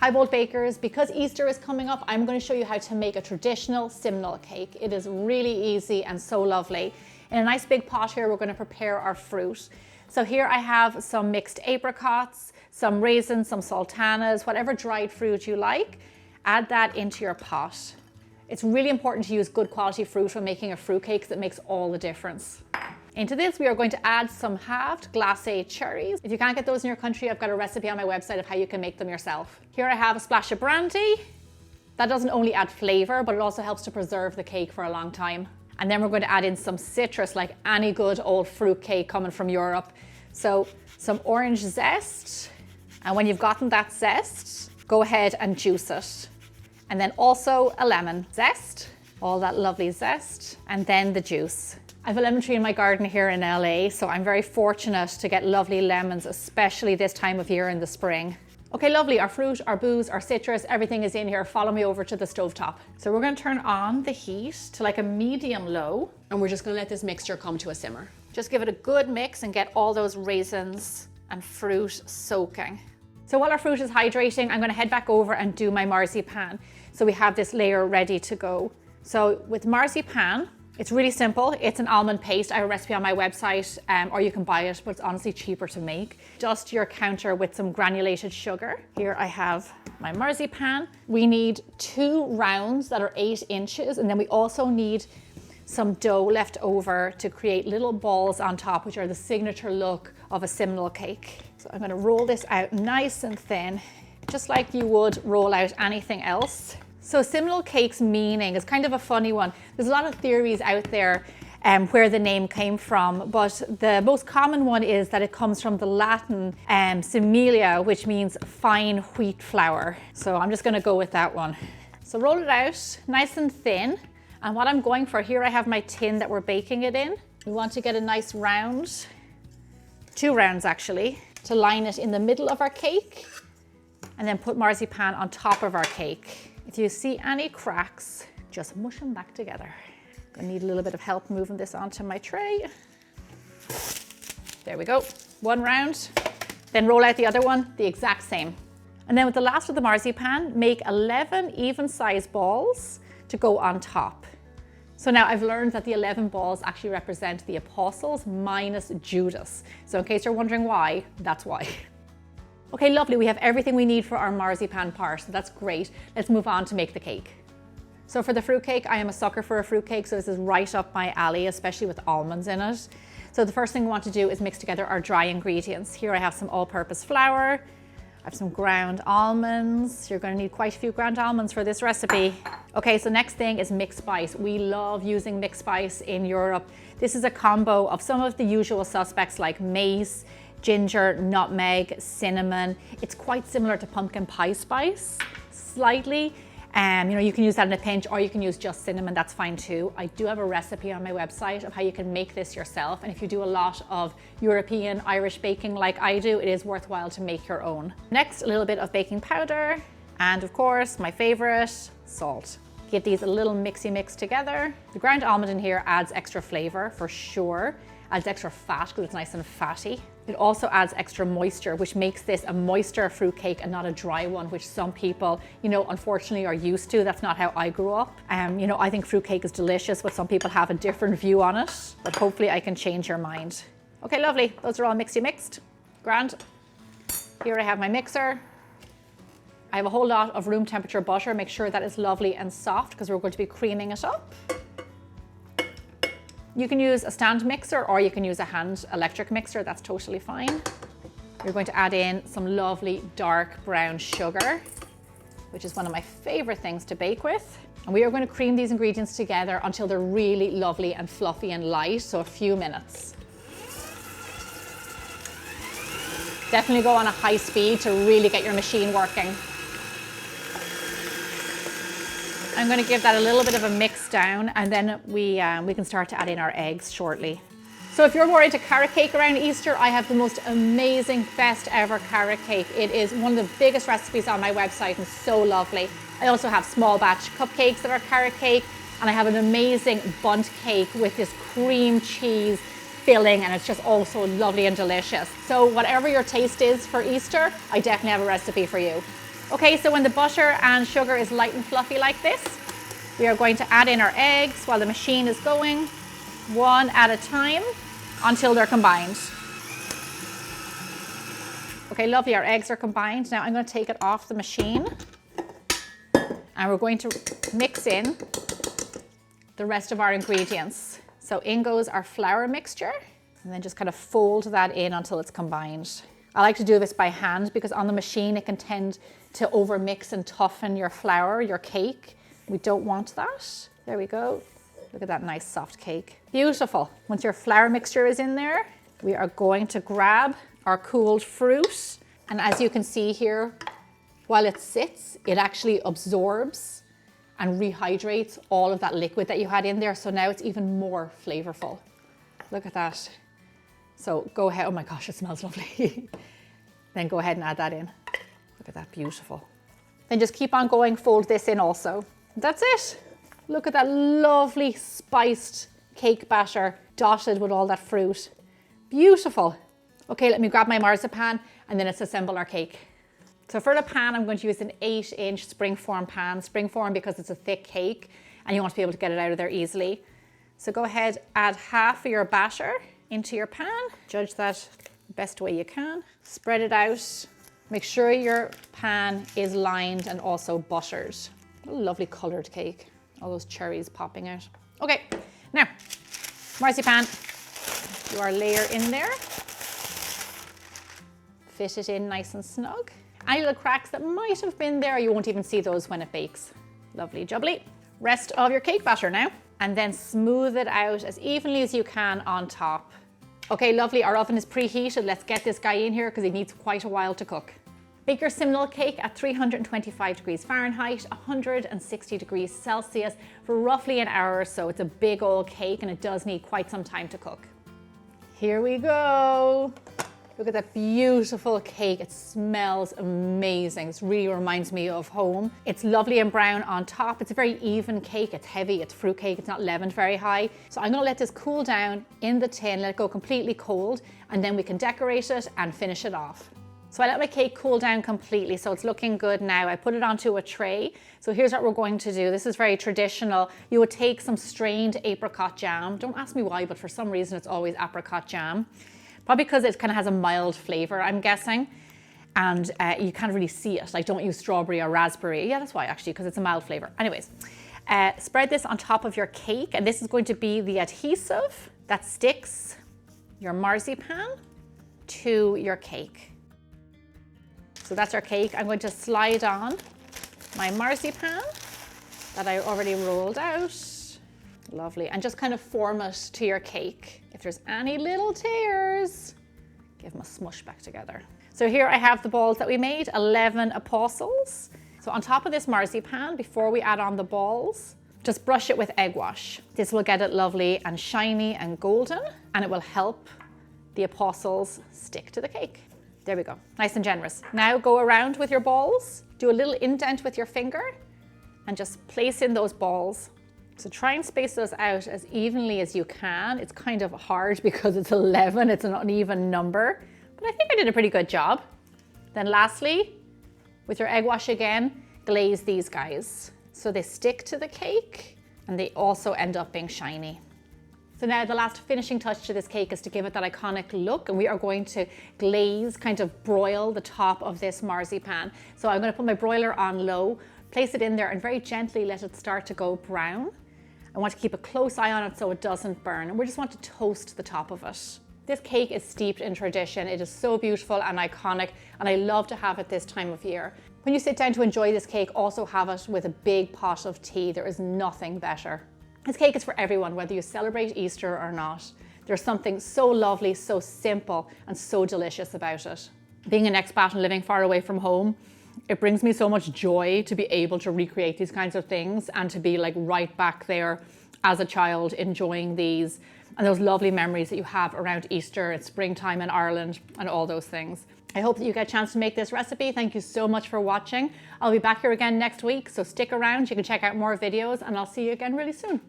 Hi Bold Bakers, because Easter is coming up, I'm going to show you how to make a traditional Simnel cake. It is really easy and so lovely. In a nice big pot here, we're going to prepare our fruit. So here I have some mixed apricots, some raisins, some sultanas, whatever dried fruit you like. Add that into your pot. It's really important to use good quality fruit when making a fruitcake because it makes all the difference. Into this, we are going to add some halved glacé cherries. If you can't get those in your country, I've got a recipe on my website of how you can make them yourself. Here I have a splash of brandy. That doesn't only add flavor, but it also helps to preserve the cake for a long time. And then we're going to add in some citrus, like any good old fruit cake coming from Europe. So some orange zest. And when you've gotten that zest, go ahead and juice it. And then also a lemon zest, all that lovely zest, and then the juice. I have a lemon tree in my garden here in LA, so I'm very fortunate to get lovely lemons, especially this time of year in the spring. Okay, lovely, our fruit, our booze, our citrus, everything is in here. Follow me over to the stovetop. So we're gonna turn on the heat to like a medium low, and we're just gonna let this mixture come to a simmer. Just give it a good mix and get all those raisins and fruit soaking. So while our fruit is hydrating, I'm gonna head back over and do my marzipan. So we have this layer ready to go. So with marzipan, it's really simple. It's an almond paste. I have a recipe on my website, or you can buy it, but it's honestly cheaper to make. Dust your counter with some granulated sugar. Here I have my marzipan. We need 2 rounds that are 8 inches, and then we also need some dough left over to create little balls on top, which are the signature look of a Simnel cake. So I'm gonna roll this out nice and thin, just like you would roll out anything else. So Simnel cake's meaning is kind of a funny one. There's a lot of theories out there where the name came from, but the most common one is that it comes from the Latin similia, which means fine wheat flour. So I'm just gonna go with that one. So roll it out nice and thin. And what I'm going for, here I have my tin that we're baking it in. We want to get a nice round, 2 rounds actually, to line it in the middle of our cake, and then put marzipan on top of our cake. If you see any cracks, just mush them back together. Gonna need a little bit of help moving this onto my tray. There we go, 1 round. Then roll out the other one, the exact same. And then with the last of the marzipan, make 11 even sized balls to go on top. So now I've learned that the 11 balls actually represent the apostles minus Judas. So in case you're wondering why, that's why. Okay, lovely, we have everything we need for our marzipan part, so that's great. Let's move on to make the cake. So for the fruitcake, I am a sucker for a fruitcake, so this is right up my alley, especially with almonds in it. So the first thing we want to do is mix together our dry ingredients. Here I have some all-purpose flour, I have some ground almonds. You're going to need quite a few ground almonds for this recipe. Okay, so next thing is mixed spice. We love using mixed spice in Europe. This is a combo of some of the usual suspects like mace, ginger, nutmeg, cinnamon. It's quite similar to pumpkin pie spice, slightly. You can use that in a pinch, or you can use just cinnamon, that's fine too. I do have a recipe on my website of how you can make this yourself. And if you do a lot of European Irish baking like I do, it is worthwhile to make your own. Next, a little bit of baking powder. And of course, my favorite, salt. Get these a little mixy mix together. The ground almond in here adds extra flavor for sure. Adds extra fat because it's nice and fatty. It also adds extra moisture, which makes this a moister fruit cake and not a dry one, which some people, unfortunately are used to. That's not how I grew up. I think fruit cake is delicious, but some people have a different view on it, but hopefully I can change your mind. Okay, lovely. Those are all mixed. Grand. Here I have my mixer. I have a whole lot of room temperature butter. Make sure that it's lovely and soft because we're going to be creaming it up. You can use a stand mixer or you can use a hand electric mixer, that's totally fine. You're going to add in some lovely dark brown sugar, which is one of my favorite things to bake with. And we are going to cream these ingredients together until they're really lovely and fluffy and light, so a few minutes. Definitely go on a high speed to really get your machine working. I'm going to give that a little bit of a mix down, and then we can start to add in our eggs shortly. So if you're more into carrot cake around Easter, I have the most amazing, best ever carrot cake. It is one of the biggest recipes on my website and so lovely. I also have small batch cupcakes that are carrot cake, and I have an amazing bundt cake with this cream cheese filling, and it's just also lovely and delicious. So whatever your taste is for Easter, I definitely have a recipe for you. Okay, so when the butter and sugar is light and fluffy like this, we are going to add in our eggs while the machine is going, one at a time until they're combined. Okay, lovely, our eggs are combined. Now I'm going to take it off the machine and we're going to mix in the rest of our ingredients. So in goes our flour mixture, and then just kind of fold that in until it's combined. I like to do this by hand because on the machine it can tend to overmix and toughen your flour, your cake. We don't want that. There we go. Look at that nice soft cake. Beautiful. Once your flour mixture is in there, we are going to grab our cooled fruit. And as you can see here, while it sits, it actually absorbs and rehydrates all of that liquid that you had in there. So now it's even more flavorful. Look at that. So go ahead. Oh my gosh, it smells lovely. Then go ahead and add that in. Look at that, beautiful. Then just keep on going, fold this in also. That's it. Look at that lovely spiced cake batter dotted with all that fruit. Beautiful. Okay, let me grab my marzipan and then let's assemble our cake. So for the pan, I'm going to use an 8-inch springform pan. Springform because it's a thick cake and you want to be able to get it out of there easily. So go ahead, add half of your batter into your pan. Judge that the best way you can. Spread it out. Make sure your pan is lined and also buttered. What a lovely colored cake. All those cherries popping out. Okay, now, marzipan, do our layer in there. Fit it in nice and snug. Any little cracks that might have been there, you won't even see those when it bakes. Lovely jubbly. Rest of your cake batter now, and then smooth it out as evenly as you can on top. Okay, lovely, our oven is preheated. Let's get this guy in here because he needs quite a while to cook. Bake your Simnel cake at 325 degrees Fahrenheit, 160 degrees Celsius for roughly an hour or so. It's a big old cake and it does need quite some time to cook. Here we go. Look at that beautiful cake. It smells amazing. This really reminds me of home. It's lovely and brown on top. It's a very even cake. It's heavy, it's fruitcake, it's not leavened very high. So I'm gonna let this cool down in the tin, let it go completely cold, and then we can decorate it and finish it off. So I let my cake cool down completely, so it's looking good now. I put it onto a tray. So here's what we're going to do. This is very traditional. You would take some strained apricot jam. Don't ask me why, but for some reason it's always apricot jam. Probably because it kind of has a mild flavor, I'm guessing. And you can't really see it. Like, don't use strawberry or raspberry. Yeah, that's why actually, because it's a mild flavor. Anyways, spread this on top of your cake. And this is going to be the adhesive that sticks your marzipan to your cake. So that's our cake. I'm going to slide on my marzipan that I already rolled out. Lovely. And just kind of form it to your cake. If there's any little tears, give them a smush back together. So here I have the balls that we made, 11 apostles. So on top of this marzipan, before we add on the balls, just brush it with egg wash. This will get it lovely and shiny and golden, and it will help the apostles stick to the cake. There we go, nice and generous. Now go around with your balls, do a little indent with your finger, and just place in those balls. So try and space those out as evenly as you can. It's kind of hard because it's 11, it's an uneven number, but I think I did a pretty good job. Then lastly, with your egg wash again, glaze these guys. So they stick to the cake and they also end up being shiny. So now the last finishing touch to this cake is to give it that iconic look, and we are going to glaze, kind of broil the top of this marzipan. So I'm going to put my broiler on low, place it in there and very gently let it start to go brown. I want to keep a close eye on it so it doesn't burn, and we just want to toast the top of it. This cake is steeped in tradition. It is so beautiful and iconic, and I love to have it this time of year. When you sit down to enjoy this cake, also have it with a big pot of tea. There is nothing better. This cake is for everyone, whether you celebrate Easter or not. There's something so lovely, so simple, and so delicious about it. Being an expat and living far away from home, it brings me so much joy to be able to recreate these kinds of things and to be like right back there as a child enjoying these and those lovely memories that you have around Easter and springtime in Ireland and all those things. I hope that you get a chance to make this recipe. Thank you so much for watching. I'll be back here again next week, so stick around. You can check out more videos and I'll see you again really soon.